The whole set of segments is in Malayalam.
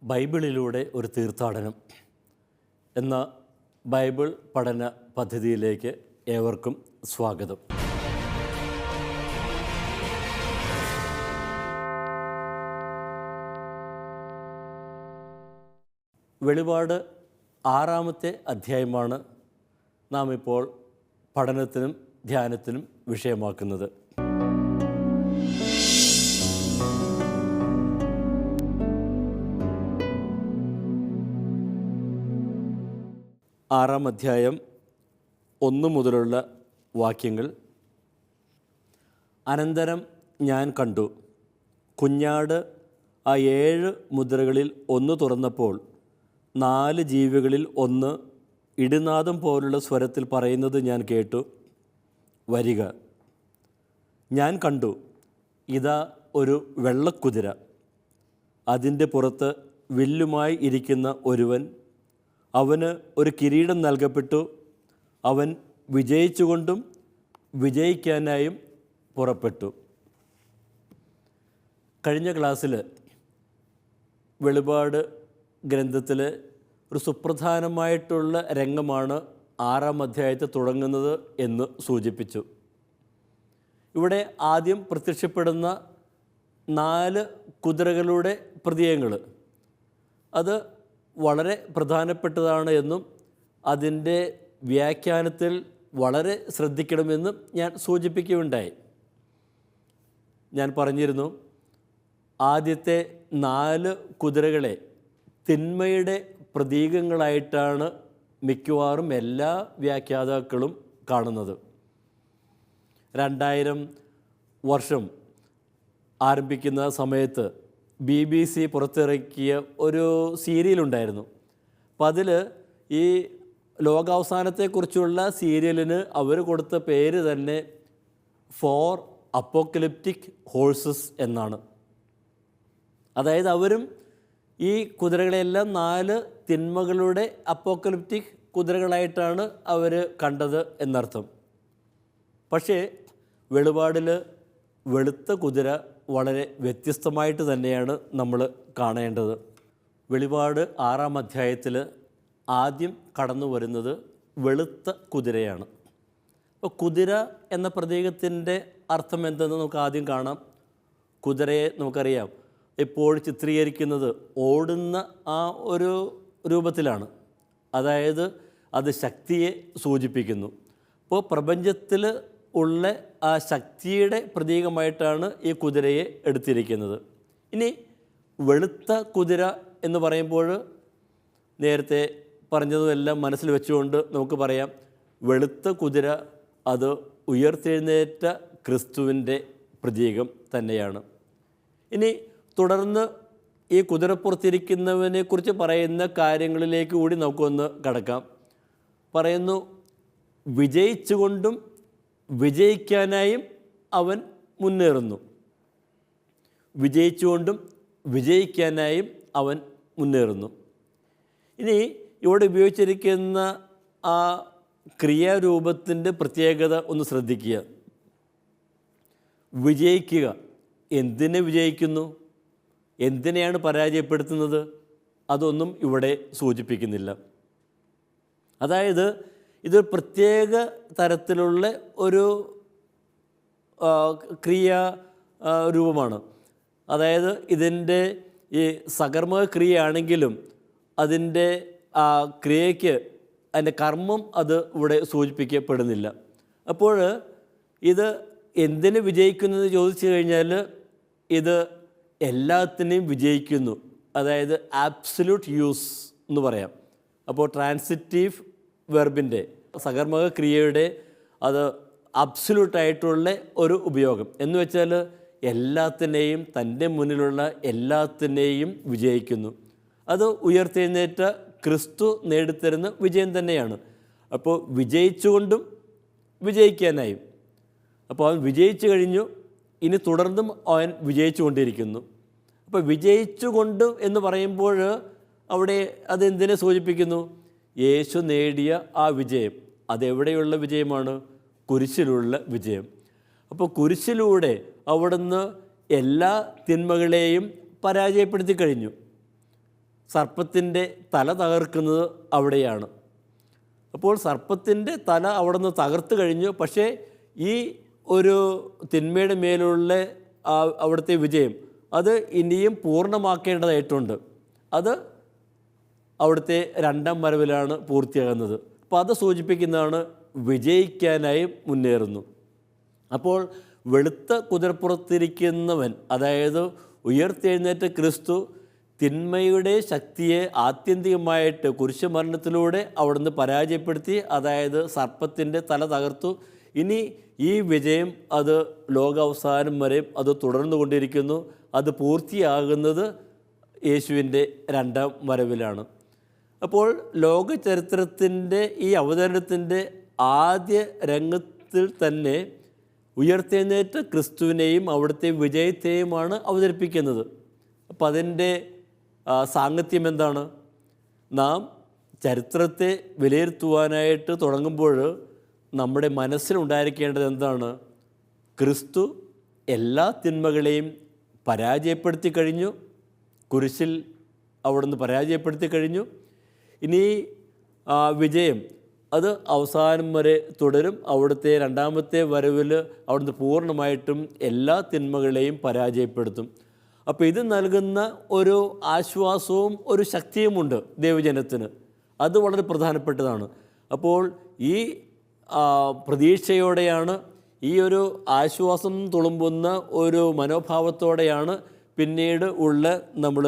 ബൈബിളിലൂടെ ഒരു തീർത്ഥാടനം എന്ന ബൈബിൾ പഠന പദ്ധതിയിലേക്ക് ഏവർക്കും സ്വാഗതം. വെളിപാട് 6-ാമത്തെ അധ്യായമാണ് നാം ഇപ്പോൾ പഠനത്തിനും ധ്യാനത്തിനും വിഷയമാക്കുന്നത്. ആറാം അധ്യായം 1 മുതലുള്ള വാക്യങ്ങൾ. അനന്തരം ഞാൻ കണ്ടു, കുഞ്ഞാട് ആ 7 മുദ്രകളിൽ ഒന്ന് തുറന്നപ്പോൾ 4 ജീവികളിൽ ഒന്ന് ഇടിനാദം പോലുള്ള സ്വരത്തിൽ പറയുന്നത് ഞാൻ കേട്ടു, വരിക. ഞാൻ കണ്ടു, ഇതാ ഒരു വെള്ളക്കുതിര, അതിൻ്റെ പുറത്ത് വില്ലുമായി ഇരിക്കുന്ന ഒരുവൻ. അവന് ഒരു കിരീടം നൽകപ്പെട്ടു. അവൻ വിജയിച്ചുകൊണ്ടും വിജയിക്കാനായും പുറപ്പെട്ടു. കഴിഞ്ഞ ക്ലാസ്സിൽ വെളിപാട് ഗ്രന്ഥത്തിൽ ഒരു സുപ്രധാനമായിട്ടുള്ള രംഗമാണ് 6-ാം അധ്യായത്തിൽ തുടങ്ങുന്നത് എന്ന് സൂചിപ്പിച്ചു. ഇവിടെ ആദ്യം പ്രത്യക്ഷപ്പെടുന്ന 4 കുതിരകളുടെ പ്രതീകങ്ങൾ അത് വളരെ പ്രധാനപ്പെട്ടതാണ് എന്നും അതിൻ്റെ വ്യാഖ്യാനത്തിൽ വളരെ ശ്രദ്ധിക്കണമെന്നും ഞാൻ സൂചിപ്പിക്കുകയുണ്ടായി. ഞാൻ പറഞ്ഞിരുന്നു, ആദ്യത്തെ 4 കുതിരകളെ തിന്മയുടെ പ്രതീകങ്ങളായിട്ടാണ് മിക്കവാറും എല്ലാ വ്യാഖ്യാതാക്കളും കാണുന്നത്. 2000 വർഷം ആരംഭിക്കുന്ന സമയത്ത് BBC പുറത്തിറക്കിയ ഒരു സീരിയലുണ്ടായിരുന്നു. അപ്പോൾ അതിൽ ഈ ലോകാവസാനത്തെക്കുറിച്ചുള്ള സീരിയലിന് അവർ കൊടുത്ത പേര് തന്നെ 4 അപ്പോക്കലിപ്റ്റിക് ഹോഴ്സസ് എന്നാണ്. അതായത് അവരും ഈ കുതിരകളെല്ലാം 4 തിന്മകളുടെ അപ്പോക്കലിപ്റ്റിക് കുതിരകളായിട്ടാണ് അവർ കണ്ടത് എന്നർത്ഥം. പക്ഷേ വെളിപാടിൽ വെളുത്ത കുതിര വളരെ വ്യത്യസ്തമായിട്ട് തന്നെയാണ് നമ്മൾ കാണേണ്ടത്. വെളിപാട് 6-ാം അധ്യായത്തിൽ ആദ്യം കടന്നു വരുന്നത് വെളുത്ത കുതിരയാണ്. അപ്പോൾ കുതിര എന്ന പ്രതീകത്തിൻ്റെ അർത്ഥം എന്തെന്ന് നമുക്ക് ആദ്യം കാണാം. കുതിരയെ നമുക്കറിയാം ഇപ്പോൾ ചിത്രീകരിക്കുന്നത് ഓടുന്ന ആ ഒരു രൂപത്തിലാണ്. അതായത് അത് ശക്തിയെ സൂചിപ്പിക്കുന്നു. അപ്പോൾ പ്രപഞ്ചത്തിൽ ഉള്ള ആ ശക്തിയുടെ പ്രതീകമായിട്ടാണ് ഈ കുതിരയെ എടുത്തിരിക്കുന്നത്. ഇനി വെളുത്ത കുതിര എന്ന് പറയുമ്പോൾ നേരത്തെ പറഞ്ഞതുമെല്ലാം മനസ്സിൽ വെച്ചുകൊണ്ട് നമുക്ക് പറയാം, വെളുത്ത കുതിര അത് ഉയർത്തെഴുന്നേറ്റ ക്രിസ്തുവിൻ്റെ പ്രതീകം തന്നെയാണ്. ഇനി തുടർന്ന് ഈ കുതിരപ്പുറത്തിരിക്കുന്നവനെക്കുറിച്ച് പറയുന്ന കാര്യങ്ങളിലേക്ക് കൂടി നമുക്കൊന്ന് കടക്കാം. പറയുന്നു, വിജയിച്ചുകൊണ്ടും വിജയിക്കാനായും അവൻ മുന്നേറുന്നു. വിജയിച്ചുകൊണ്ടും വിജയിക്കാനായും അവൻ മുന്നേറുന്നു. ഇനി ഇവിടെ ഉപയോഗിച്ചിരിക്കുന്ന ആ ക്രിയാരൂപത്തിൻ്റെ പ്രത്യേകത ഒന്ന് ശ്രദ്ധിക്കുക. വിജയിക്കുക. എന്തിനെ വിജയിക്കുന്നു? എന്തിനെയാണ് പരാജയപ്പെടുത്തുന്നത്? അതൊന്നും ഇവിടെ സൂചിപ്പിക്കുന്നില്ല. അതായത് ഇത് പ്രത്യേക തരത്തിലുള്ള ഒരു ക്രിയാ രൂപമാണ്. അതായത് ഇതിൻ്റെ ഈ സകർമ്മ ക്രിയയാണെങ്കിലും അതിൻ്റെ ആ ക്രിയയ്ക്ക് അതിൻ്റെ കർമ്മം അത് ഇവിടെ സൂചിപ്പിക്കപ്പെടുന്നില്ല. അപ്പോൾ ഇത് എന്തിന് വിജയിക്കുന്നത് ചോദിച്ചു കഴിഞ്ഞാൽ ഇത് എല്ലാത്തിനെയും വിജയിക്കുന്നു. അതായത് ആബ്സല്യൂട്ട് യൂസ് എന്ന് പറയാം. അപ്പോൾ ട്രാൻസിറ്റീവ് വെർബിൻ്റെ സകർമ്മക ക്രിയയുടെ അത് അബ്സല്യൂട്ടായിട്ടുള്ള ഒരു ഉപയോഗം എന്ന് വെച്ചാൽ എല്ലാത്തിനെയും, തൻ്റെ മുന്നിലുള്ള എല്ലാത്തിനെയും വിജയിക്കുന്നു. അത് ഉയർത്തെഴുന്നേറ്റ ക്രിസ്തു നേടിത്തരുന്ന വിജയം തന്നെയാണ്. അപ്പോൾ വിജയിച്ചുകൊണ്ടും വിജയിക്കാനായും. അപ്പോൾ അവൻ വിജയിച്ചു കഴിഞ്ഞു, ഇനി തുടർന്നും അവൻ വിജയിച്ചു കൊണ്ടിരിക്കുന്നു. അപ്പോൾ വിജയിച്ചുകൊണ്ട് എന്ന് പറയുമ്പോൾ അവിടെ അതെന്തിനെ സൂചിപ്പിക്കുന്നു? യേശു നേടിയ ആ വിജയം. അതെവിടെയുള്ള വിജയമാണ്? കുരിശിലുള്ള വിജയം. അപ്പോൾ കുരിശിലൂടെ അവിടുന്ന് എല്ലാ തിന്മകളെയും പരാജയപ്പെടുത്തി കഴിഞ്ഞു. സർപ്പത്തിൻ്റെ തല തകർക്കുന്നത് അവിടെയാണ്. അപ്പോൾ സർപ്പത്തിൻ്റെ തല അവിടെ നിന്ന് തകർത്ത് കഴിഞ്ഞു. പക്ഷേ ഈ ഒരു തിന്മയുടെ മേലുള്ള അവിടുത്തെ വിജയം അത് ഇനിയും പൂർണ്ണമാക്കേണ്ടതായിട്ടുണ്ട്. അത് അവിടുത്തെ രണ്ടാം വരവിലാണ് പൂർത്തിയാകുന്നത്. അപ്പോൾ അത് സൂചിപ്പിക്കുന്നതാണ് വിജയിക്കാനായി മുന്നേറുന്നു. അപ്പോൾ വെളുത്ത കുതിരപ്പുറത്തിരിക്കുന്നവൻ, അതായത് ഉയർത്തെഴുന്നേറ്റ ക്രിസ്തു, തിന്മയുടെ ശക്തിയെ ആത്യന്തികമായിട്ട് കുരിശുമരണത്തിലൂടെ അവിടുന്ന് പരാജയപ്പെടുത്തി. അതായത് സർപ്പത്തിൻ്റെ തല തകർത്തു. ഇനി ഈ വിജയം അത് ലോകാവസാനം വരെ അത് തുടർന്നുകൊണ്ടിരിക്കുന്നു. അത് പൂർത്തിയാകുന്നത് യേശുവിൻ്റെ രണ്ടാം വരവിലാണ്. അപ്പോൾ ലോക ചരിത്രത്തിൻ്റെ ഈ അവതരണത്തിൻ്റെ ആദ്യ രംഗത്തിൽ തന്നെ ഉയർത്തെഴുന്നേറ്റ ക്രിസ്തുവിനെയും അവിടുത്തെ വിജയത്തെയുമാണ് അവതരിപ്പിക്കുന്നത്. അപ്പം അതിൻ്റെ സാങ്കത്യം എന്താണ്? നാം ചരിത്രത്തെ വിലയിരുത്തുവാനായിട്ട് തുടങ്ങുമ്പോൾ നമ്മുടെ മനസ്സിലുണ്ടായിരിക്കേണ്ടത് എന്താണ്? ക്രിസ്തു എല്ലാ തിന്മകളെയും പരാജയപ്പെടുത്തി കഴിഞ്ഞു. കുരിശിൽ അവിടുന്ന് പരാജയപ്പെടുത്തി കഴിഞ്ഞു. ഇനി വിജയം അത് അവസാനം വരെ തുടരും. അവിടുത്തെ രണ്ടാമത്തെ വരവിൽ അവിടുന്ന് പൂർണ്ണമായിട്ടും എല്ലാ തിന്മകളെയും പരാജയപ്പെടുത്തും. അപ്പോൾ ഇത് നൽകുന്ന ഒരു ആശ്വാസവും ഒരു ശക്തിയുമുണ്ട് ദൈവജനത്തിന്. അത് വളരെ പ്രധാനപ്പെട്ടതാണ്. അപ്പോൾ ഈ പ്രതീക്ഷയോടെയാണ്, ഈ ഒരു ആശ്വാസം തുളുമ്പുന്ന ഒരു മനോഭാവത്തോടെയാണ് പിന്നീട് നമ്മൾ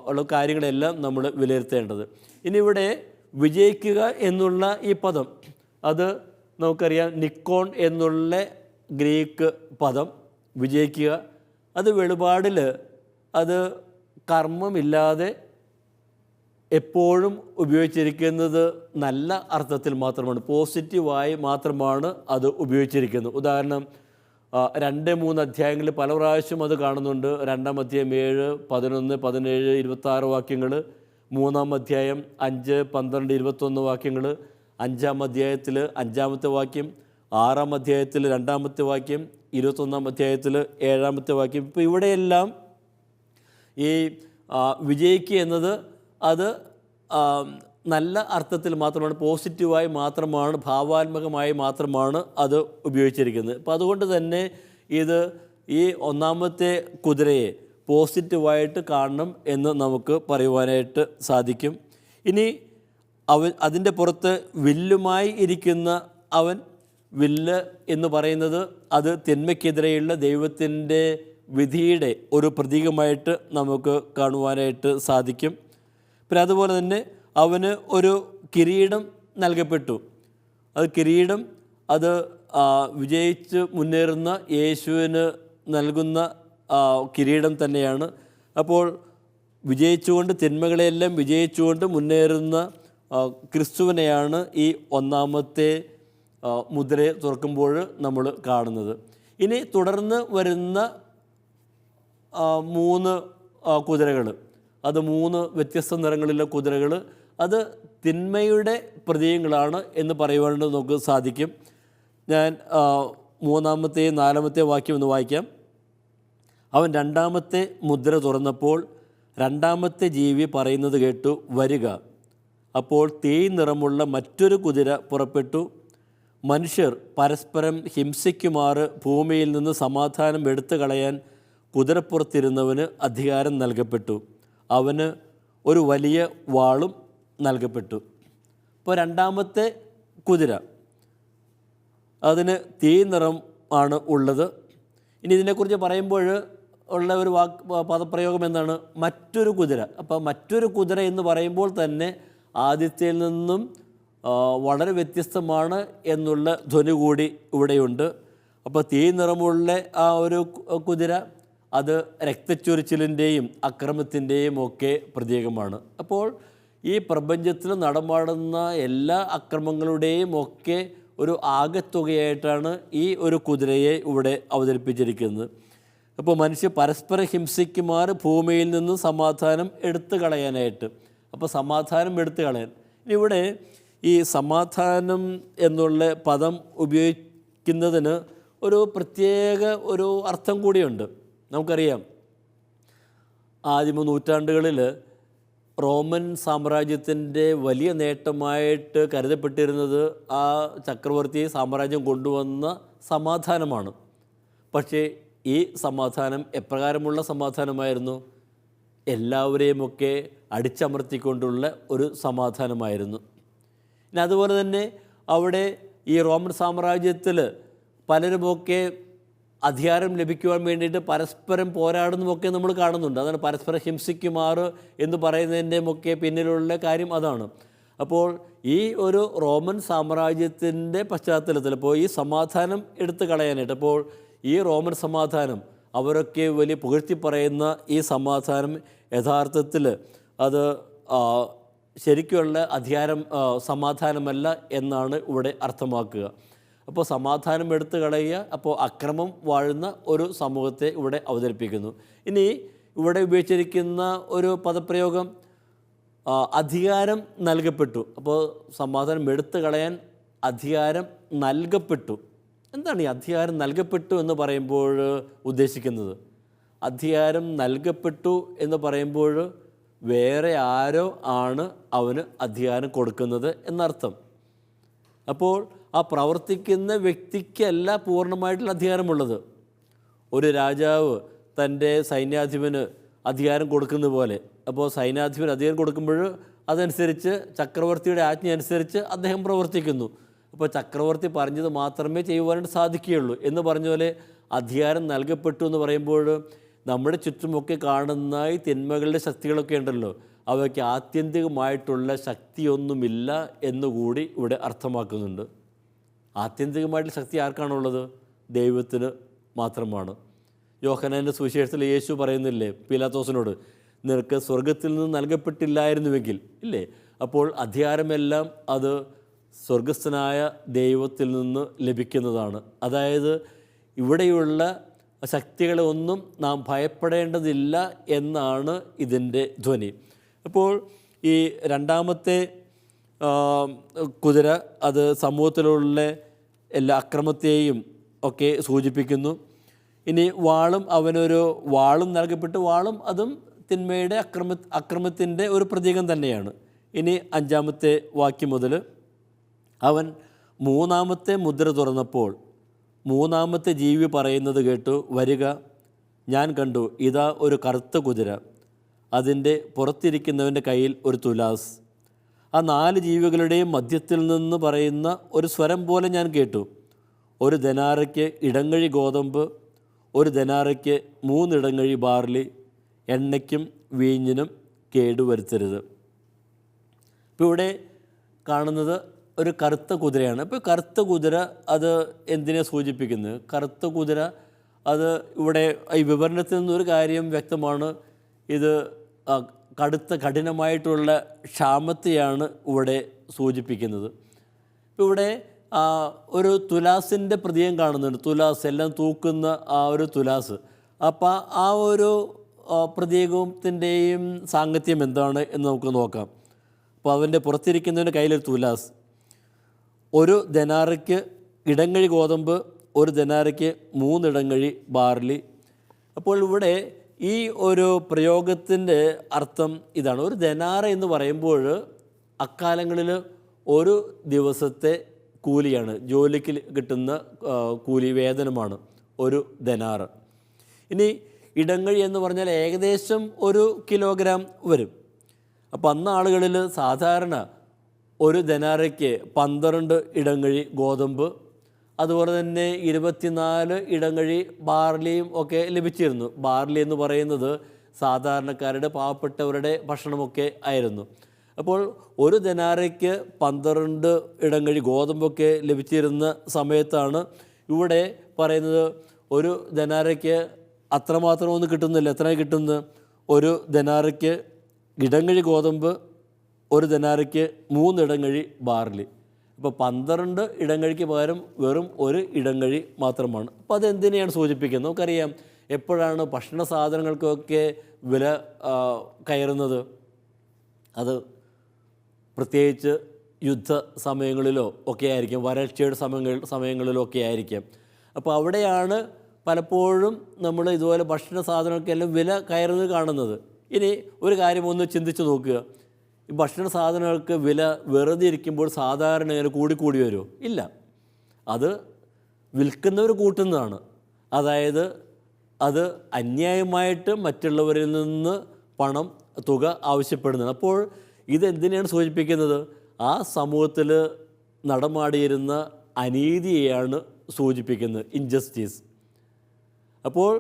ഉള്ള കാര്യങ്ങളെല്ലാം നമ്മൾ വിലയിരുത്തേണ്ടത്. ഇനി ഇവിടെ വിജയിക്കുക എന്നുള്ള ഈ പദം, അത് നമുക്കറിയാം, നിക്കോൺ എന്നുള്ള ഗ്രീക്ക് പദം വിജയിക്കുക, അത് വെളിപാടിൽ അത് കർമ്മമില്ലാതെ എപ്പോഴും ഉപയോഗിച്ചിരിക്കുന്നത് നല്ല അർത്ഥത്തിൽ മാത്രമാണ്, പോസിറ്റീവായി മാത്രമാണ് അത് ഉപയോഗിച്ചിരിക്കുന്നത്. ഉദാഹരണം 2-3 അധ്യായങ്ങളിൽ പല പ്രാവശ്യം അത് കാണുന്നുണ്ട്. 2-ാം അധ്യായം 7, 11, 17, 26 വാക്യങ്ങൾ, 3-ാം അധ്യായം 5, 12, 21 വാക്യങ്ങൾ, 5-ാം അധ്യായത്തിൽ 5-ാമത്തെ വാക്യം, 6-ാം അധ്യായത്തിൽ 2-ാമത്തെ വാക്യം, 21-ാം അധ്യായത്തിൽ 7-ാമത്തെ വാക്യം. ഇപ്പോൾ ഇവിടെയെല്ലാം ഈ വിജയിക്കുക എന്നത് അത് നല്ല അർത്ഥത്തിൽ മാത്രമാണ്, പോസിറ്റീവായി മാത്രമാണ്, ഭാവാത്മകമായി മാത്രമാണ് അത് ഉപയോഗിച്ചിരിക്കുന്നത്. അപ്പോൾ അതുകൊണ്ട് തന്നെ ഇത് ഈ ഒന്നാമത്തെ കുതിരയെ പോസിറ്റീവായിട്ട് കാണണം എന്ന് നമുക്ക് പറയുവാനായിട്ട് സാധിക്കും. ഇനി അതിൻ്റെ പുറത്ത് വില്ലുമായി ഇരിക്കുന്ന അവൻ, വില്ല് എന്ന് പറയുന്നത് അത് തിന്മയ്ക്കെതിരെയുള്ള ദൈവത്തിൻ്റെ വിധിയുടെ ഒരു പ്രതീകമായിട്ട് നമുക്ക് കാണുവാനായിട്ട് സാധിക്കും. പിന്നെ അതുപോലെ തന്നെ അവന് ഒരു കിരീടം നൽകപ്പെട്ടു. അത് കിരീടം അത് വിജയിച്ച് മുന്നേറുന്ന യേശുവിന് നൽകുന്ന കിരീടം തന്നെയാണ്. അപ്പോൾ വിജയിച്ചുകൊണ്ട്, തിന്മകളെല്ലാം വിജയിച്ചുകൊണ്ട് മുന്നേറുന്ന ക്രിസ്തുവിനെയാണ് ഈ ഒന്നാമത്തെ മുദ്രയെ തുറക്കുമ്പോൾ നമ്മൾ കാണുന്നത്. ഇനി തുടർന്ന് വരുന്ന 3 കുതിരകൾ, അത് 3 വ്യത്യസ്ത നിറങ്ങളിലുള്ള കുതിരകൾ, അത് തിന്മയുടെ പ്രതീകങ്ങളാണ് എന്ന് പറയുവാനായിട്ട് നമുക്ക് സാധിക്കും. ഞാൻ 3-ാമത്തെയും 4-ാമത്തെയും വാക്യം ഒന്ന് വായിക്കാം. അവൻ 2-ാമത്തെ മുദ്ര തുറന്നപ്പോൾ 2-ാമത്തെ ജീവി പറയുന്നത് കേട്ടു, വരിക. അപ്പോൾ തീ നിറമുള്ള മറ്റൊരു കുതിര പുറപ്പെട്ടു. മനുഷ്യർ പരസ്പരം ഹിംസിക്കുമാറ് ഭൂമിയിൽ നിന്ന് സമാധാനം എടുത്തു കളയാൻ കുതിരപ്പുറത്തിരുന്നവന് അധികാരം നൽകപ്പെട്ടു. അവന് ഒരു വലിയ വാളും നൽകപ്പെട്ടു. ഇപ്പോൾ 2-ാമത്തെ കുതിര, അതിന് തീ നിറം ആണ് ഉള്ളത്. ഇനി ഇതിനെക്കുറിച്ച് പറയുമ്പോൾ ഉള്ള ഒരു പദപ്രയോഗം എന്താണ്? മറ്റൊരു കുതിര. അപ്പോൾ മറ്റൊരു കുതിര എന്ന് പറയുമ്പോൾ തന്നെ ആദ്യത്തിൽ നിന്നും വളരെ വ്യത്യസ്തമാണ് എന്നുള്ള ധ്വനി കൂടി ഇവിടെയുണ്ട്. അപ്പോൾ തീ നിറമുള്ള ആ ഒരു കുതിര അത് രക്തച്ചൊരിച്ചിലിൻ്റെയും അക്രമത്തിൻ്റെയും ഒക്കെ പ്രതീകമാണ്. അപ്പോൾ ഈ പ്രപഞ്ചത്തിൽ നടമാടുന്ന എല്ലാ അക്രമങ്ങളുടെയും ഒക്കെ ഒരു ആകെത്തുകയായിട്ടാണ് ഈ ഒരു കുതിരയെ ഇവിടെ അവതരിപ്പിച്ചിരിക്കുന്നത്. അപ്പോൾ മനുഷ്യർ പരസ്പര ഹിംസിക്കുമാർ ഭൂമിയിൽ നിന്ന് സമാധാനം എടുത്തു കളയാനായിട്ട്. അപ്പോൾ സമാധാനം എടുത്തു കളയാൻ, ഇവിടെ ഈ സമാധാനം എന്നുള്ള പദം ഉപയോഗിക്കുന്നതിന് ഒരു പ്രത്യേക ഒരു അർത്ഥം കൂടിയുണ്ട്. നമുക്കറിയാം, ആദിമ നൂറ്റാണ്ടുകളിൽ റോമൻ സാമ്രാജ്യത്തിൻ്റെ വലിയ നേട്ടമായിട്ട് കരുതപ്പെട്ടിരുന്നത് ആ ചക്രവർത്തി സാമ്രാജ്യം കൊണ്ടുവന്ന സമാധാനമാണ്. പക്ഷേ ഈ സമാധാനം എപ്രകാരമുള്ള സമാധാനമായിരുന്നു? എല്ലാവരെയുമൊക്കെ അടിച്ചമർത്തിക്കൊണ്ടുള്ള ഒരു സമാധാനമായിരുന്നു. പിന്നെ അതുപോലെ തന്നെ അവിടെ ഈ റോമൻ സാമ്രാജ്യത്തിൽ പലരുമൊക്കെ അധികാരം ലഭിക്കുവാൻ വേണ്ടിയിട്ട് പരസ്പരം പോരാടുന്നതൊക്കെ നമ്മൾ കാണുന്നുണ്ട്. അതാണ് പരസ്പരം ഹിംസിക്കുമാറ് എന്ന് പറയുന്നതിൻ്റെയൊക്കെ പിന്നിലുള്ള കാര്യം അതാണ്. അപ്പോൾ ഈ ഒരു റോമൻ സാമ്രാജ്യത്തിൻ്റെ പശ്ചാത്തലത്തിൽ ഇപ്പോൾ ഈ സമാധാനം എടുത്തു കളയാനായിട്ട്, അപ്പോൾ ഈ റോമൻ സമാധാനം അവരൊക്കെ വലിയ പുകഴ്ത്തി പറയുന്ന ഈ സമാധാനം യഥാർത്ഥത്തിൽ അത് ശരിക്കുള്ള അധികാരം സമാധാനമല്ല എന്നാണ് ഇവിടെ അർത്ഥമാക്കുക. അപ്പോൾ സമാധാനം എടുത്തു കളയുക, അപ്പോൾ അക്രമം വാഴുന്ന ഒരു സമൂഹത്തെ ഇവിടെ അവതരിപ്പിക്കുന്നു. ഇനി ഇവിടെ ഉപയോഗിച്ചിരിക്കുന്ന ഒരു പദപ്രയോഗം അധികാരം നൽകപ്പെട്ടു. അപ്പോൾ സമാധാനം എടുത്തു കളയാൻ അധികാരം നൽകപ്പെട്ടു. എന്താണ് ഈ അധികാരം നൽകപ്പെട്ടു എന്ന് പറയുമ്പോൾ ഉദ്ദേശിക്കുന്നത്? അധികാരം നൽകപ്പെട്ടു എന്ന് പറയുമ്പോൾ വേറെ ആരോ ആണ് അവന് അധികാരം കൊടുക്കുന്നത് എന്നർത്ഥം. അപ്പോൾ ആ പ്രവർത്തിക്കുന്ന വ്യക്തിക്കല്ല പൂർണ്ണമായിട്ടുള്ള അധികാരമുള്ളത്. ഒരു രാജാവ് തൻ്റെ സൈന്യാധിപന് അധികാരം കൊടുക്കുന്ന പോലെ, അപ്പോൾ സൈന്യാധിപൻ അധികാരം കൊടുക്കുമ്പോൾ അതനുസരിച്ച് ചക്രവർത്തിയുടെ ആജ്ഞ അനുസരിച്ച് അദ്ദേഹം പ്രവർത്തിക്കുന്നു. അപ്പോൾ ചക്രവർത്തി പറഞ്ഞത് മാത്രമേ ചെയ്യുവാനായിട്ട് സാധിക്കുകയുള്ളൂ എന്ന് പറഞ്ഞ പോലെ അധികാരം നൽകപ്പെട്ടു എന്ന് പറയുമ്പോൾ നമ്മുടെ ചുറ്റുമൊക്കെ കാണുന്ന ഈ തിന്മകളുടെ ശക്തികളൊക്കെ ഉണ്ടല്ലോ, അവയ്ക്ക് ആത്യന്തികമായിട്ടുള്ള ശക്തിയൊന്നുമില്ല എന്നുകൂടി ഇവിടെ അർത്ഥമാക്കുന്നുണ്ട്. ആത്യന്തികമായിട്ടുള്ള ശക്തി ആർക്കാണുള്ളത്? ദൈവത്തിന് മാത്രമാണ്. യോഹന്നാൻ്റെ സുവിശേഷത്തിൽ യേശു പറയുന്നില്ലേ പീലാത്തോസിനോട്, നിനക്ക് സ്വർഗത്തിൽ നിന്ന് നൽകപ്പെട്ടില്ലായിരുന്നുവെങ്കിൽ, ഇല്ലേ? അപ്പോൾ അധികാരമെല്ലാം അത് സ്വർഗസ്ഥനായ ദൈവത്തിൽ നിന്ന് ലഭിക്കുന്നതാണ്. അതായത് ഇവിടെയുള്ള ശക്തികളെ ഒന്നും നാം ഭയപ്പെടേണ്ടതില്ല എന്നാണ് ഇതിൻ്റെ ധ്വനി. അപ്പോൾ ഈ രണ്ടാമത്തെ കുതിര അത് സമൂഹത്തിലുള്ള എല്ലാ അക്രമത്തെയും ഒക്കെ സൂചിപ്പിക്കുന്നു. ഇനി വാളും, അവനൊരു വാളും നൽകപ്പെട്ട്, വാളും അതും തിന്മയുടെ അക്രമത്തിൻ്റെ ഒരു പ്രതീകം തന്നെയാണ്. ഇനി 5-ാമത്തെ വാക്യം മുതൽ, അവൻ 3-ാമത്തെ മുദ്ര തുറന്നപ്പോൾ 3-ാമത്തെ ജീവി പറയുന്നത് കേട്ടു, വരിക, ഞാൻ കണ്ടു, ഇതാ ഒരു കറുത്ത കുതിര, അതിൻ്റെ പുറത്തിരിക്കുന്നവൻ്റെ കയ്യിൽ ഒരു തുലാസ്. ആ 4 ജീവികളുടെയും മധ്യത്തിൽ നിന്ന് പറയുന്ന ഒരു സ്വരം പോലെ ഞാൻ കേട്ടു, ഒരു ദനാറയ്ക്ക് ഇടങ്ങഴി ഗോതമ്പ്, ഒരു ദനാറയ്ക്ക് 3 ഇടങ്ങഴി ബാർലി, എണ്ണയ്ക്കും വീഞ്ഞിനും കേടുവരുത്തരുത്. ഇപ്പോൾ ഇവിടെ കാണുന്നത് ഒരു കറുത്ത കുതിരയാണ്. ഇപ്പോൾ കറുത്ത കുതിര അത് എന്തിനെ സൂചിപ്പിക്കുന്നത്? കറുത്ത കുതിര അത് ഇവിടെ ഈ വിവരണത്തിൽ നിന്നൊരു കാര്യം വ്യക്തമാണ്, ഇത് കഠിനമായിട്ടുള്ള ക്ഷാമത്തെയാണ് ഇവിടെ സൂചിപ്പിക്കുന്നത്. ഇപ്പോൾ ഇവിടെ ഒരു തുലാസിൻ്റെ പ്രതീകം കാണുന്നുണ്ട്. തുലാസ്, എല്ലാം തൂക്കുന്ന ആ ഒരു തുലാസ്. അപ്പോൾ ആ ഒരു പ്രതീകത്തിൻ്റെയും സാങ്കത്യം എന്താണ് എന്ന് നമുക്ക് നോക്കാം. അപ്പോൾ അവൻ്റെ പുറത്തിരിക്കുന്നതിൻ്റെ കയ്യിലൊരു തുലാസ്, ഒരു ദനാറയ്ക്ക് ഇടങ്ങഴി ഗോതമ്പ്, ഒരു ദനാറയ്ക്ക് 3 ഇടങ്ങഴി ബാർലി. അപ്പോൾ ഇവിടെ ഈ ഒരു പ്രയോഗത്തിൻ്റെ അർത്ഥം ഇതാണ്. ഒരു ദനാറ എന്ന് പറയുമ്പോൾ അക്കാലങ്ങളിൽ ഒരു ദിവസത്തെ കൂലിയാണ്, ജോലിക്ക് കിട്ടുന്ന കൂലി വേതനമാണ് ഒരു ദനാറ്. ഇനി ഇടങ്ങഴി എന്ന് പറഞ്ഞാൽ ഏകദേശം 1 കിലോഗ്രാം വരും. അപ്പോൾ അന്ന് ആളുകളിൽ സാധാരണ ഒരു ദനാറയ്ക്ക് 12 ഇടങ്ങഴി ഗോതമ്പ്, അതുപോലെ തന്നെ 24 ഇടങ്ങഴി ബാർലിയും ഒക്കെ ലഭിച്ചിരുന്നു. ബാർലി എന്ന് പറയുന്നത് സാധാരണക്കാരുടെ, പാവപ്പെട്ടവരുടെ ഭക്ഷണമൊക്കെ ആയിരുന്നു. അപ്പോൾ ഒരു ദനാറയ്ക്ക് 12 ഇടങ്ങഴി ഗോതമ്പൊക്കെ ലഭിച്ചിരുന്ന സമയത്താണ് ഇവിടെ പറയുന്നത് ഒരു ദനാറയ്ക്ക് അത്രമാത്രമൊന്നും കിട്ടുന്നില്ല. എത്ര കിട്ടുന്നത്? ഒരു ദനാറയ്ക്ക് ഇടങ്ങഴി ഗോതമ്പ്, ഒരു ദനാറയ്ക്ക് 3 ഇടങ്ങഴി ബാർലി. ഇപ്പോൾ 12 ഇടങ്ങഴിക്ക് പകരം വെറും 1 ഇടങ്ങഴി മാത്രമാണ്. അപ്പോൾ അതെന്തിനെയാണ് സൂചിപ്പിക്കുന്നത്? നമുക്കറിയാം എപ്പോഴാണ് ഭക്ഷണ സാധനങ്ങൾക്കൊക്കെ വില കയറുന്നത്. അത് പ്രത്യേകിച്ച് യുദ്ധ സമയങ്ങളിലോ ഒക്കെ ആയിരിക്കും, വരൾച്ചയുടെ സമയങ്ങളിലോ ഒക്കെ ആയിരിക്കും. അപ്പോൾ അവിടെയാണ് പലപ്പോഴും നമ്മൾ ഇതുപോലെ ഭക്ഷണ സാധനങ്ങൾക്കെല്ലാം വില കയറുന്നത് കാണുന്നത്. ഇനി ഒരു കാര്യം ഒന്ന് ചിന്തിച്ച് നോക്കുക, ഈ ഭക്ഷണ സാധനങ്ങൾക്ക് വില വെറുതെ ഇരിക്കുമ്പോൾ സാധാരണ ഇങ്ങനെ കൂടിക്കൂടി വരുമോ? ഇല്ല, അത് വിൽക്കുന്നവർ കൂട്ടുന്നതാണ്. അതായത് അത് അന്യായമായിട്ട് മറ്റുള്ളവരിൽ നിന്ന് തുക ആവശ്യപ്പെടുന്നതാണ്. അപ്പോൾ ഇതെന്തിനാണ് സൂചിപ്പിക്കുന്നത്? ആ സമൂഹത്തിൽ നടമാടിയിരുന്ന അനീതിയെയാണ് സൂചിപ്പിക്കുന്നത്, ഇൻജസ്റ്റിസ്. അപ്പോൾ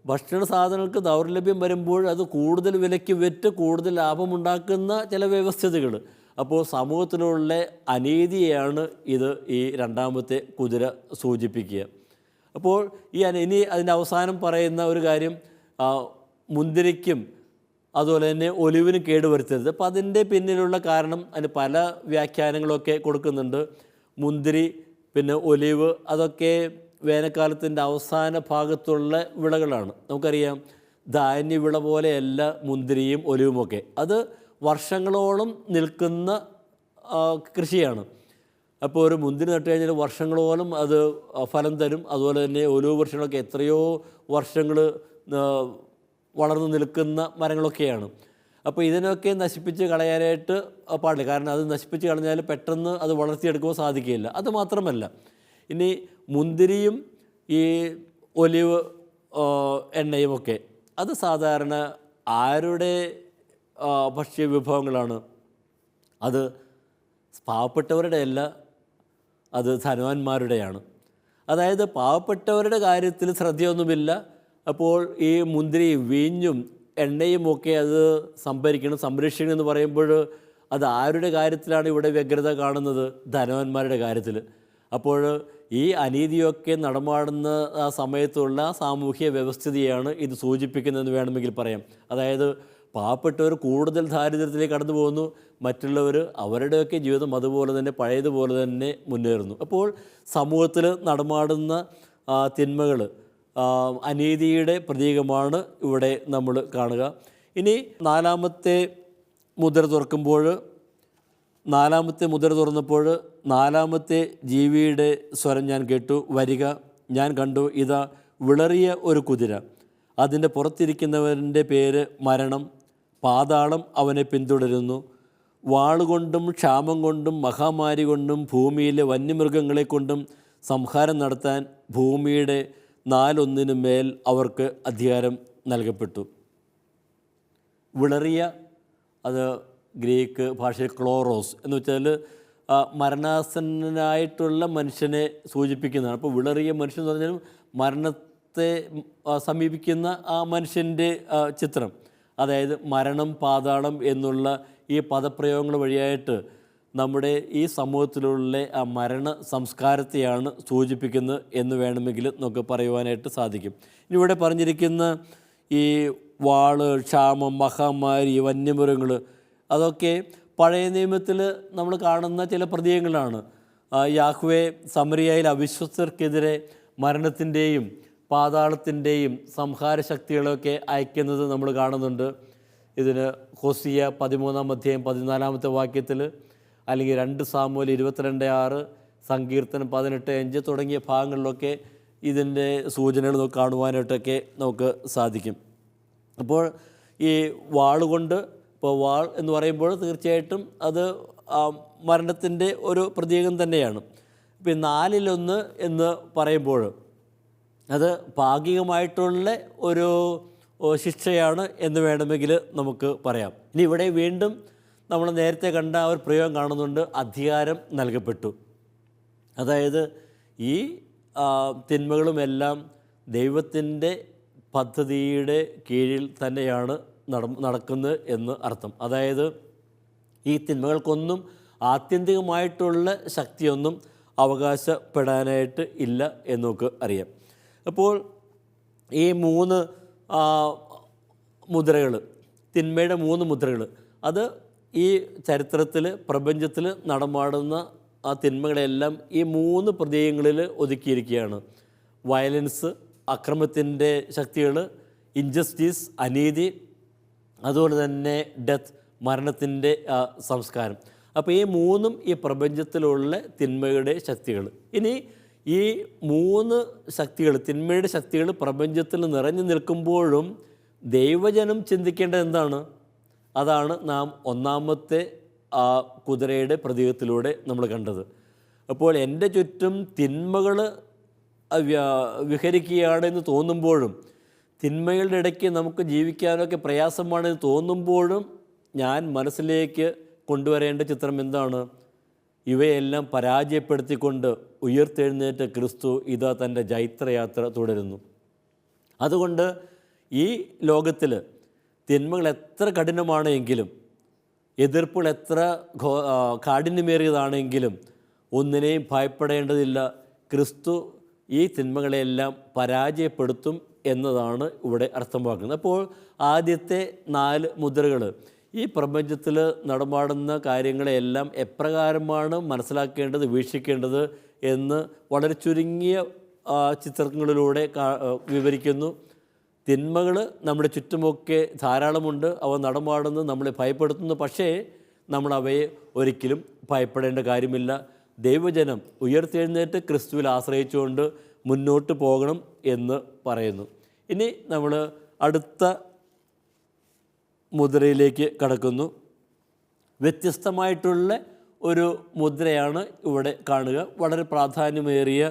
ഭക്ഷണ സാധനങ്ങൾക്ക് ദൗർലഭ്യം വരുമ്പോൾ അത് കൂടുതൽ വിലയ്ക്ക് വിറ്റ് കൂടുതൽ ലാഭമുണ്ടാക്കുന്ന ചില വ്യവസ്ഥിതികൾ. അപ്പോൾ സമൂഹത്തിലുള്ള അനീതിയെയാണ് ഇത് ഈ രണ്ടാമത്തെ കുതിര സൂചിപ്പിക്കുക. അപ്പോൾ ഇനി അതിൻ്റെ അവസാനം പറയുന്ന ഒരു കാര്യം, മുന്തിരിക്കും അതുപോലെ തന്നെ ഒലിവിനും കേടുവരുത്തരുത്. അപ്പോൾ അതിൻ്റെ പിന്നിലുള്ള കാരണം അതിന് പല വ്യാഖ്യാനങ്ങളൊക്കെ കൊടുക്കുന്നുണ്ട്. മുന്തിരി പിന്നെ ഒലിവ് അതൊക്കെ വേനൽക്കാലത്തിൻ്റെ അവസാന ഭാഗത്തുള്ള വിളകളാണ്. നമുക്കറിയാം ധാന്യവിള പോലെയല്ല മുന്തിരിയും ഒലിവുമൊക്കെ. അത് വർഷങ്ങളോളം നിൽക്കുന്ന കൃഷിയാണ്. അപ്പോൾ ഒരു മുന്തിരി നട്ട് കഴിഞ്ഞാൽ വർഷങ്ങളോളം അത് ഫലം തരും. അതുപോലെ തന്നെ ഒലിവ് വൃക്ഷങ്ങളൊക്കെ എത്രയോ വർഷങ്ങൾ വളർന്നു നിൽക്കുന്ന മരങ്ങളൊക്കെയാണ്. അപ്പോൾ ഇതിനൊക്കെ നശിപ്പിച്ച് കളയാനായിട്ട് പാടില്ല. കാരണം അത് നശിപ്പിച്ച് കളഞ്ഞാൽ പെട്ടെന്ന് അത് വളർത്തിയെടുക്കുമ്പോൾ സാധിക്കില്ല. അതുമാത്രമല്ല, ഇനി മുന്തിരിയും ഈ ഒലിവ് എണ്ണയുമൊക്കെ അത് സാധാരണ ആരുടെ ഭക്ഷ്യ വിഭവങ്ങളാണ്? അത് പാവപ്പെട്ടവരുടെ അല്ല, അത് ധനവാന്മാരുടെയാണ്. അതായത് പാവപ്പെട്ടവരുടെ കാര്യത്തിൽ ശ്രദ്ധയൊന്നുമില്ല. അപ്പോൾ ഈ മുന്തിരി വീഞ്ഞും എണ്ണയുമൊക്കെ അത് സംരക്ഷിക്കണം എന്ന് പറയുമ്പോൾ അത് ആരുടെ കാര്യത്തിലാണ് ഇവിടെ വ്യഗ്രത കാണുന്നത്? ധനവാന്മാരുടെ കാര്യത്തിൽ. അപ്പോൾ ഈ അനീതിയൊക്കെ നടമാടുന്ന ആ സമയത്തുള്ള സാമൂഹ്യ വ്യവസ്ഥിതിയാണ് ഇത് സൂചിപ്പിക്കുന്നതെന്ന് വേണമെങ്കിൽ പറയാം. അതായത് പാവപ്പെട്ടവർ കൂടുതൽ ദാരിദ്ര്യത്തിലേക്ക് കടന്നു പോകുന്നു, മറ്റുള്ളവർ അവരുടെയൊക്കെ ജീവിതം അതുപോലെ തന്നെ പഴയതുപോലെ തന്നെ മുന്നേറുന്നു. അപ്പോൾ സമൂഹത്തിൽ നടമാടുന്ന തിന്മകൾ അനീതിയുടെ പ്രതീകമാണ് ഇവിടെ നമ്മൾ കാണുക. ഇനി നാലാമത്തെ മുദ്ര തുറന്നപ്പോൾ നാലാമത്തെ ജീവിയുടെ സ്വരം ഞാൻ കേട്ടു, വരിക. ഞാൻ കണ്ടു, ഇതാ വിളറിയ ഒരു കുതിര. അതിൻ്റെ പുറത്തിരിക്കുന്നവൻ്റെ പേര് മരണം. പാതാളം അവനെ പിന്തുടരുന്നു. വാളുകൊണ്ടും ക്ഷാമം കൊണ്ടും മഹാമാരി കൊണ്ടും ഭൂമിയിലെ വന്യമൃഗങ്ങളെ കൊണ്ടും സംഹാരം നടത്താൻ ഭൂമിയുടെ 4 മേൽ അവർക്ക് അധികാരം നൽകപ്പെട്ടു. വിളറിയ, അത് ഗ്രീക്ക് ഭാഷയിൽ ക്ലോറോസ് എന്ന് വെച്ചാൽ മരണാസന്നനായിട്ടുള്ള മനുഷ്യനെ സൂചിപ്പിക്കുന്നതാണ്. അപ്പോൾ വിളറിയ മനുഷ്യൻ എന്ന് പറഞ്ഞാൽ മരണത്തെ സമീപിക്കുന്ന ആ മനുഷ്യൻ്റെ ചിത്രം. അതായത് മരണം, പാതാളം എന്നുള്ള ഈ പദപ്രയോഗങ്ങൾ വഴിയായിട്ട് നമ്മുടെ ഈ സമൂഹത്തിലുള്ള ആ മരണ സംസ്കാരത്തെയാണ് സൂചിപ്പിക്കുന്നത് എന്ന് വേണമെങ്കിൽ നമുക്ക് പറയുവാനായിട്ട് സാധിക്കും. ഇനി ഇവിടെ പറഞ്ഞിരിക്കുന്ന ഈ വാള്, ക്ഷാമം, മഹാമാരി, വന്യമൃഗങ്ങൾ അതൊക്കെ പഴയ നിയമത്തിൽ നമ്മൾ കാണുന്ന ചില പ്രതീകങ്ങളാണ്. യാഹ്വേ സമറിയയിൽ അവിശ്വസ്തർക്കെതിരെ മരണത്തിൻ്റെയും പാതാളത്തിൻ്റെയും സംഹാര ശക്തികളൊക്കെ അയക്കുന്നത് നമ്മൾ കാണുന്നുണ്ട്. ഇതിന് ഹോസിയ 13-ാം അധ്യായം 14-ാമത്തെ അല്ലെങ്കിൽ 2 സാമുവേൽ 22:6, സങ്കീർത്തനം 18:5 തുടങ്ങിയ ഭാഗങ്ങളിലൊക്കെ ഇതിൻ്റെ സൂചനകൾ നമുക്ക് കാണുവാനായിട്ടൊക്കെ നമുക്ക് സാധിക്കും. അപ്പോൾ ഈ വാളുകൊണ്ട്, ഇപ്പോൾ വാൾ എന്ന് പറയുമ്പോൾ തീർച്ചയായിട്ടും അത് മരണത്തിൻ്റെ ഒരു പ്രതീകം തന്നെയാണ്. ഇപ്പം 4-1 എന്ന് പറയുമ്പോൾ അത് ഭാഗികമായിട്ടുള്ള ഒരു ശിക്ഷയാണ് എന്ന് വേണമെങ്കിൽ നമുക്ക് പറയാം. ഇനി ഇവിടെ വീണ്ടും നമ്മൾ നേരത്തെ കണ്ട ഒരു പ്രയോഗം കാണുന്നുണ്ട്, അധികാരം നൽകപ്പെട്ടു. അതായത് ഈ തിന്മകളുമെല്ലാം ദൈവത്തിൻ്റെ പദ്ധതിയുടെ കീഴിൽ തന്നെയാണ് നടക്കുന്നത് എന്ന് അർത്ഥം. അതായത് ഈ തിന്മകൾക്കൊന്നും ആത്യന്തികമായിട്ടുള്ള ശക്തിയൊന്നും അവകാശപ്പെടാനായിട്ട് ഇല്ല എന്ന് നമുക്ക് അറിയാം. അപ്പോൾ ഈ 3 മുദ്രകൾ, തിന്മയുടെ 3 മുദ്രകൾ, അത് ഈ ചരിത്രത്തിൽ പ്രപഞ്ചത്തിൽ നടമാടുന്ന ആ തിന്മകളെല്ലാം ഈ 3 പ്രതീകങ്ങളിൽ ഒതുക്കിയിരിക്കുകയാണ്. വയലൻസ്, അക്രമത്തിൻ്റെ ശക്തികൾ, ഇൻജസ്റ്റിസ്, അനീതി, അതുപോലെ തന്നെ ഡെത്ത്, മരണത്തിൻ്റെ സംസ്കാരം. അപ്പോൾ ഈ 3 ഈ പ്രപഞ്ചത്തിലുള്ള തിന്മയുടെ ശക്തികൾ. ഇനി ഈ 3 ശക്തികൾ, തിന്മയുടെ ശക്തികൾ പ്രപഞ്ചത്തിൽ നിറഞ്ഞു നിൽക്കുമ്പോഴും ദൈവജനം ചിന്തിക്കേണ്ടത് എന്താണ്? അതാണ് നാം ഒന്നാമത്തെ ആ കുതിരയുടെ പ്രതീകത്തിലൂടെ നമ്മൾ കണ്ടത്. അപ്പോൾ എൻ്റെ ചുറ്റും തിന്മകൾ വിഹരിക്കുകയാണെന്ന് തോന്നുമ്പോഴും, തിന്മകളുടെ ഇടയ്ക്ക് നമുക്ക് ജീവിക്കാനൊക്കെ പ്രയാസമാണെന്ന് തോന്നുമ്പോഴും ഞാൻ മനസ്സിലേക്ക് കൊണ്ടുവരേണ്ട ചിത്രം എന്താണ്? ഇവയെല്ലാം പരാജയപ്പെടുത്തിക്കൊണ്ട് ഉയർത്തെഴുന്നേറ്റ ക്രിസ്തു ഇതാ തൻ്റെ ജൈത്രയാത്ര തുടരുന്നു. അതുകൊണ്ട് ഈ ലോകത്തിൽ തിന്മകൾ എത്ര കഠിനമാണെങ്കിലും, എതിർപ്പുകൾ എത്ര കാഠിന്യമേറിയതാണെങ്കിലും ഒന്നിനെയും ഭയപ്പെടേണ്ടതില്ല. ക്രിസ്തു ഈ തിന്മകളെല്ലാം പരാജയപ്പെടുത്തും എന്നതാണ് ഇവിടെ അർത്ഥമാക്കുന്നത്. അപ്പോൾ ആദ്യത്തെ 4 മുദ്രകൾ ഈ പ്രപഞ്ചത്തിൽ നടമാടുന്ന കാര്യങ്ങളെല്ലാം എപ്രകാരമാണ് മനസ്സിലാക്കേണ്ടത്, വീക്ഷിക്കേണ്ടത് എന്ന് വളരെ ചുരുങ്ങിയ ചിത്രങ്ങളിലൂടെ വിവരിക്കുന്നു. തിന്മകൾ നമ്മുടെ ചുറ്റുമൊക്കെ ധാരാളമുണ്ട്. അവ നടമാടുന്നു, നമ്മളെ ഭയപ്പെടുത്തുന്നു. പക്ഷേ നമ്മൾ അവയെ ഒരിക്കലും ഭയപ്പെടേണ്ട കാര്യമില്ല. ദൈവജനം ഉയർത്തെഴുന്നേറ്റ് ക്രിസ്തുവിൽ ആശ്രയിച്ചുകൊണ്ട് മുന്നോട്ട് പോകണം എന്ന് പറയുന്നു. ഇനി നമ്മൾ അടുത്ത മുദ്രയിലേക്ക് കടക്കുന്നു. വ്യത്യസ്തമായിട്ടുള്ള ഒരു മുദ്രയാണ് ഇവിടെ കാണുക. വളരെ പ്രാധാന്യമേറിയ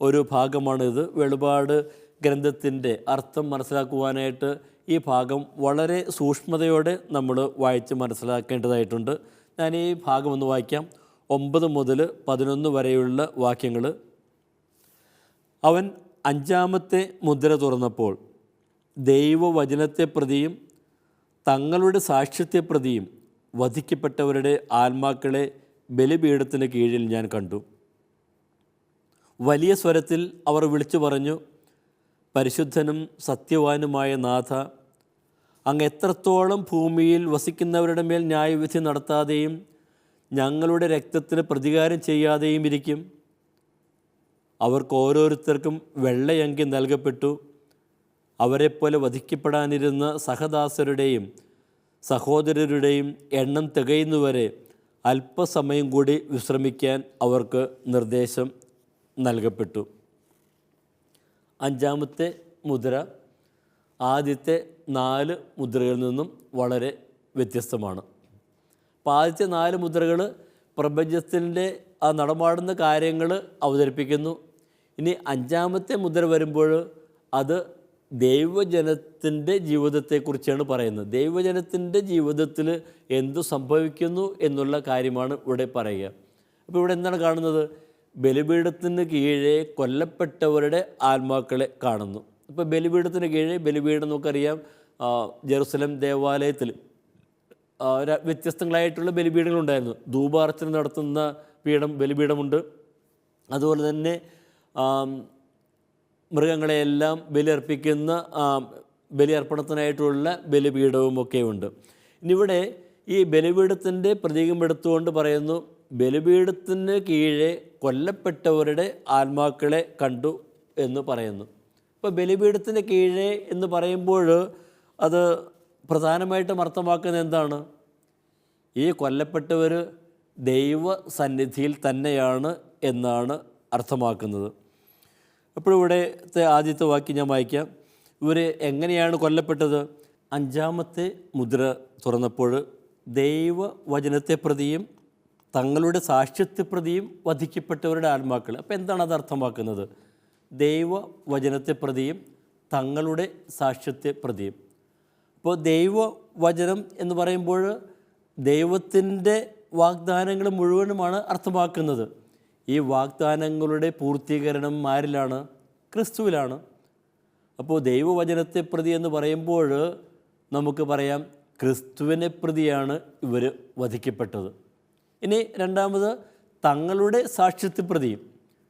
ഒരു ഭാഗമാണിത്. വെളിപാട് ഗ്രന്ഥത്തിൻ്റെ അർത്ഥം മനസ്സിലാക്കുവാനായിട്ട് ഈ ഭാഗം വളരെ സൂക്ഷ്മതയോടെ നമ്മൾ വായിച്ച് മനസ്സിലാക്കേണ്ടതായിട്ടുണ്ട്. ഞാൻ ഈ ഭാഗം ഒന്ന് വായിക്കാം. 9 മുതൽ 11 വരെയുള്ള വാക്യങ്ങൾ. അവൻ 5-ാമത്തെ മുദ്ര തുറന്നപ്പോൾ ദൈവവചനത്തെ പ്രതിയും തങ്ങളുടെ സാക്ഷ്യത്തെ പ്രതിയും വധിക്കപ്പെട്ടവരുടെ ആത്മാക്കളെ ബലിപീഠത്തിന് കീഴിൽ ഞാൻ കണ്ടു. വലിയ സ്വരത്തിൽ അവർ വിളിച്ചു പറഞ്ഞു, പരിശുദ്ധനും സത്യവാനുമായ നാഥ, അങ്ങ് എത്രത്തോളം ഭൂമിയിൽ വസിക്കുന്നവരുടെ മേൽ ന്യായവിധി നടത്താതെയും ഞങ്ങളുടെ രക്തത്തിന് പ്രതികാരം ചെയ്യാതെയും ഇരിക്കും. അവർക്ക് ഓരോരുത്തർക്കും വെള്ളയങ്കി നൽകപ്പെട്ടു. അവരെപ്പോലെ വധിക്കപ്പെടാനിരുന്ന സഹദാസരുടെയും സഹോദരരുടെയും എണ്ണം തികയുന്നവരെ അല്പസമയം കൂടി വിശ്രമിക്കാൻ അവർക്ക് നിർദ്ദേശം നൽകപ്പെട്ടു. 5-ാമത്തെ മുദ്ര ആദ്യത്തെ 4 മുദ്രകളിൽ നിന്നും വളരെ വ്യത്യസ്തമാണ്. അപ്പോൾ ആദ്യത്തെ 4 മുദ്രകൾ പ്രപഞ്ചത്തിൻ്റെ ആ നടമാടുന്ന കാര്യങ്ങൾ അവതരിപ്പിക്കുന്നു. ഇനി 5-ാമത്തെ മുദ്ര വരുമ്പോൾ അത് ദൈവജനത്തിൻ്റെ ജീവിതത്തെക്കുറിച്ചാണ് പറയുന്നത്. ദൈവജനത്തിൻ്റെ ജീവിതത്തിൽ എന്തു സംഭവിക്കുന്നു എന്നുള്ള കാര്യമാണ് ഇവിടെ പറയുക. അപ്പോൾ ഇവിടെ എന്താണ് കാണുന്നത്? ബലിപീഠത്തിന് കീഴെ കൊല്ലപ്പെട്ടവരുടെ ആത്മാക്കളെ കാണുന്നു. ഇപ്പോൾ ബലിപീഠത്തിന് കീഴെ, ബലിപീഠം നമുക്കറിയാം ജെറുസലേം ദേവാലയത്തിൽ വ്യത്യസ്തങ്ങളായിട്ടുള്ള ബലിപീഠങ്ങളുണ്ടായിരുന്നു. ധൂപാർച്ചന നടത്തുന്ന ബലിപീഠമുണ്ട്. അതുപോലെ തന്നെ മൃഗങ്ങളെയെല്ലാം ബലിയർപ്പിക്കുന്ന ബലിയർപ്പണത്തിനായിട്ടുള്ള ബലിപീഠവുമൊക്കെ ഉണ്ട്. ഇനിയിവിടെ ഈ ബലിപീഠത്തിൻ്റെ പ്രതീകം എടുത്തുകൊണ്ട് പറയുന്നു, ബലിപീഠത്തിന് കീഴെ കൊല്ലപ്പെട്ടവരുടെ ആത്മാക്കളെ കണ്ടു എന്ന് പറയുന്നു. ഇപ്പോൾ ബലിപീഠത്തിന് കീഴെ എന്ന് പറയുമ്പോൾ അത് പ്രധാനമായിട്ടും അർത്ഥമാക്കുന്നത് എന്താണ്? ഈ കൊല്ലപ്പെട്ടവർ ദൈവസന്നിധിയിൽ തന്നെയാണ് എന്നാണ് അർത്ഥമാക്കുന്നത്. അപ്പോൾ ഇവിടുത്തെ ആദ്യത്തെ വാക്യം ഞാൻ വായിക്കാം. ഇവർ എങ്ങനെയാണ് കൊല്ലപ്പെട്ടത്? 5-ാമത്തെ മുദ്ര തുറന്നപ്പോൾ ദൈവവചനത്തെ പ്രതിയും തങ്ങളുടെ സാക്ഷ്യത്തെ പ്രതിയും വധിക്കപ്പെട്ടവരുടെ ആത്മാക്കൾ. അപ്പോൾ എന്താണ് അത് അർത്ഥമാക്കുന്നത്? ദൈവവചനത്തെ പ്രതിയും തങ്ങളുടെ സാക്ഷ്യത്തെ പ്രതിയും. അപ്പോൾ ദൈവവചനം എന്ന് പറയുമ്പോൾ ദൈവത്തിൻ്റെ വാഗ്ദാനങ്ങൾ മുഴുവനുമാണ് അർത്ഥമാക്കുന്നത്. ഈ വാഗ്ദാനങ്ങളുടെ പൂർത്തീകരണം ആരിലാണ്? ക്രിസ്തുവിലാണ്. അപ്പോൾ ദൈവവചനത്തെ പ്രതി എന്ന് പറയുമ്പോൾ നമുക്ക് പറയാം ക്രിസ്തുവിനെ പ്രതിയാണ് ഇവർ വധിക്കപ്പെട്ടത്. ഇനി രണ്ടാമത് തങ്ങളുടെ സാക്ഷ്യത്തെ പ്രതിയും.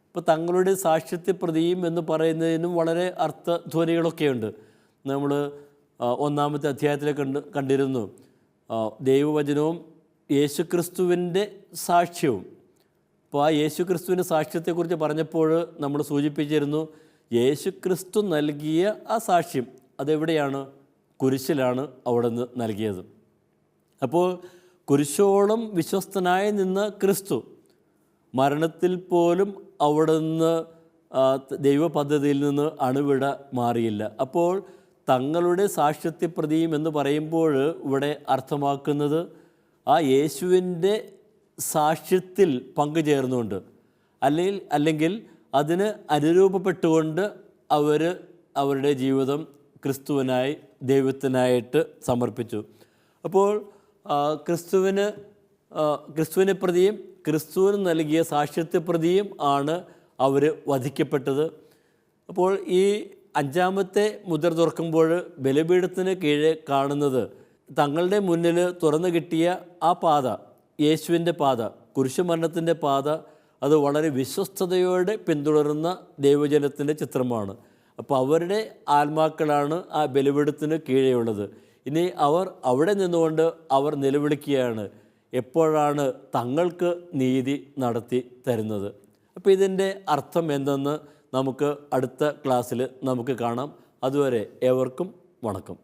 ഇപ്പോൾ തങ്ങളുടെ സാക്ഷ്യത്തെ പ്രതിയും എന്ന് പറയുന്നതിനും വളരെ അർത്ഥധ്വനികളൊക്കെയുണ്ട്. നമ്മൾ 1-ാമത്തെ അധ്യായത്തിൽ കണ്ടിരുന്നു ദൈവവചനവും യേശുക്രിസ്തുവിൻ്റെ സാക്ഷ്യവും. അപ്പോൾ ആ യേശുക്രിസ്തുവിൻ്റെ സാക്ഷ്യത്തെക്കുറിച്ച് പറഞ്ഞപ്പോൾ നമ്മൾ സൂചിപ്പിച്ചിരുന്നു, യേശുക്രിസ്തു നൽകിയ ആ സാക്ഷ്യം അതെവിടെയാണ്? കുരിശിലാണ് അവിടെ നിന്ന് നൽകിയത്. അപ്പോൾ കുരിശോളം വിശ്വസ്തനായി നിന്ന ക്രിസ്തു മരണത്തിൽ പോലും അവിടെ നിന്ന് ദൈവപദ്ധതിയിൽ നിന്ന് അണുവിട മാറിയില്ല. അപ്പോൾ തങ്ങളുടെ സാക്ഷ്യത്തെപ്രതിയും എന്ന് പറയുമ്പോൾ ഇവിടെ അർത്ഥമാക്കുന്നത് ആ യേശുവിൻ്റെ സാക്ഷ്യത്തിൽ പങ്കുചേർന്നുകൊണ്ട് അല്ലെങ്കിൽ അതിന് അനുരൂപപ്പെട്ടുകൊണ്ട് അവരുടെ ജീവിതം ക്രിസ്തുവിനായി ദൈവത്തിനായിട്ട് സമർപ്പിച്ചു. അപ്പോൾ ക്രിസ്തുവിനെ പ്രതിയും ക്രിസ്തുവിന് നൽകിയ സാക്ഷ്യത്തെ പ്രതിയും ആണ് അവർ വധിക്കപ്പെട്ടത്. അപ്പോൾ ഈ 5-ാമത്തെ മുദ്ര തുറക്കുമ്പോൾ ബലിപീഠത്തിന് കീഴെ കാണുന്നത് തങ്ങളുടെ മുന്നിൽ തുറന്നു കിട്ടിയ ആ പാത, യേശുവിൻ്റെ പാത, കുരിശുമരണത്തിൻ്റെ പാത, അത് വളരെ വിശ്വസ്തയോടെ പിന്തുടരുന്ന ദൈവജനത്തിൻ്റെ ചിത്രമാണ്. അപ്പോൾ അവരുടെ ആത്മാക്കളാണ് ആ ബലിപീഠത്തിന് കീഴെയുള്ളത്. ഇനി അവിടെ നിന്നുകൊണ്ട് അവർ നിലവിളിക്കുകയാണ്, എപ്പോഴാണ് തങ്ങൾക്ക് നീതി നടത്തി തരുന്നത്. അപ്പോൾ ഇതിൻ്റെ അർത്ഥം എന്തെന്ന് നമുക്ക് അടുത്ത ക്ലാസ്സിൽ നമുക്ക് കാണാം. അതുവരെ ഏവർക്കും വണക്കം.